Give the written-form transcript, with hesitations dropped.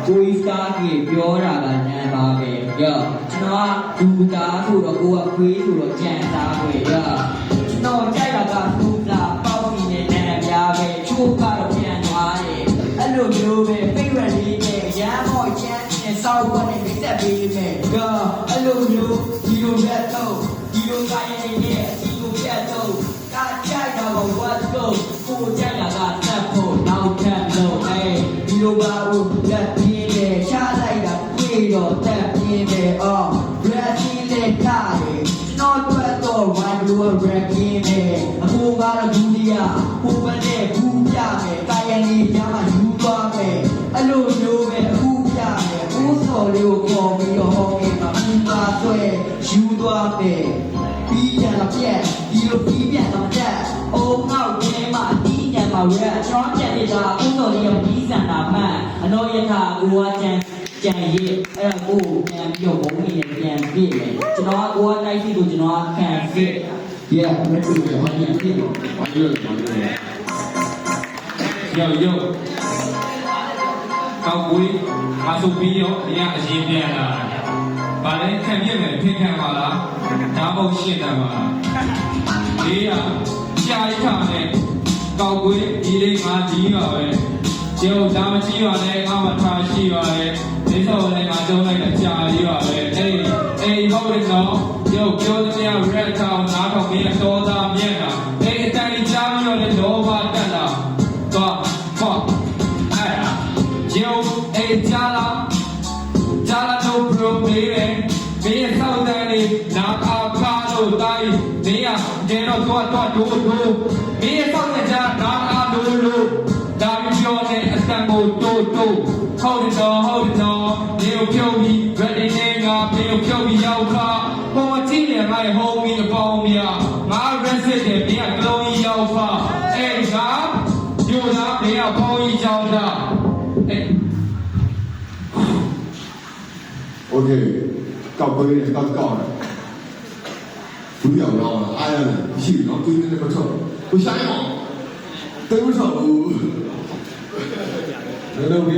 ကိုကြီးစားကြီးပြောတာကနန်းပါပဲကျွန်တော်ကဒူတာဆိုတော့ကိုကခွေးဆိုတော့ကြံသားပဲကျွန်တော်ကြိုက်တာကသူ့လာပေါက်စီနဲ့နန်းပြားပဲချိုးကတော့ပြန်သွားတယ်အဲ့လိုမျိုးပဲဖိတ်ရလေးနဲ့ရမ်းမော့ချမ်းနဲ့စောက်ပေါ်နဲ့မိတ်ဆက်ပေးမယ်အဲ့လိုမျိုးဒီလိုပဲတော့ဒီလိုကရင်နဲ့ဒီလိုပြတ်တော့ကကြိုက်တော့ဝတ်တော့ကိုကြိုက်တာကတက်ဖို့နောက်ထပ်လို့ဒီလိုပါဦးလက်ပြင်းနဲ့ရှားလိုက်တာပြေတော့တက်ပြင်းတယ်အော် Brazil နဲ့ထားတယ်ကျွန်တော်တွေ့တော့ One Blue Ranking နဲ့အခုကတော့ဒုတိယဟိုဘက်နဲ့ဘူးပြမယ်ကာယနေပြမှာယူသွားမယ်အဲ့လိုမျိုးပဲအခုပြမယ်ဦးစော်လေးကိုခေါ်ပြီးတော့ဟောခဲ့မှာဘူးပါဆွဲယူသွားမယ်ပြီးပြန်တော့ပြက်ဒီလိုပြီးပြန်တော့ပြက်အုံနောက်ကျင်းမှာအတီးညံမှာဝဲအချောင်းပြက်နေတာဦးစော်လေးကပြီးစံတာမှန်အတော်ရထားကိုကကြံရည်အဲ့ဒါကိုပြန်ပြီးတော့ဘုံနေနဲ့ပြန်ပြည့်မယ်ကျွန်တော်ကကိုကတိုက်စီကိုကျွန်တော်ကခံစစ် Yeah မတူဘူးဘာပြန်ပြည့်လို့ဘာလို့ယောကောက်ကွေးမဆုပ်ပြီးရောအရင်အရင်ပြန်လာဗာလဲခံပြည့်မယ်ဖင်ခံပါလားဒါမှမဟုတ်ရှင်းတယ်ပါလားလေးရရှားရခနဲ့ကောက်ကွေးဒီလေးငါကြီးပါပဲကျုပ်ဒါမကြီးပါနဲ့ငါမထားရှိပါရဲ့ဒီစောလည်းငါတုံးလိုက်တာကြာကြီးပါပဲအေးဟုတ်တယ်နော်ကျုပ်ပြောသမျှ red ထောင်နားထောင်ပြီးတော့သားမြက်တာအေးအတန်ကြီးကြားပြီးတော့လည်းလောဘတက်လာတော့ဖောက်အဲ့ဒါကျုပ်အေးကြားလာတော့ pro ပေးတယ်မင်းရဲ့စောက်တန်းလေးနာခါခါလို့တိုင်းနေရကျတော့ဒိုမင်းရဲ့စောက်တဲ့ကြားနာခါလို့ဒါပြောတဲ့အတန်ကိုတိုးဟုတ်တယ်နော်ဒီကိုဖြုတ်ပြီး ready နဲ့ငါဒီကိုဖြုတ်ပြီးရောက်ခါပေါ်ကြည့်နေငါ့ဟောင်းပြီးအပေါင်းများငါ reset တယ်မင်းကကလုံးကြီးရောက်ခါအေးငါညိုတာမင်းကပေါင်းကြီးကြောင်းတာအေး OK ကောက်ကွေးနဲ့ကောက်ဘူးရောက်တော့အားရတယ်ရှိတော့ကွေးနဲ့မထွက်ကိုဆိုင်အောင်တေးမထွက်ဘူး ဘယ်လိုပြ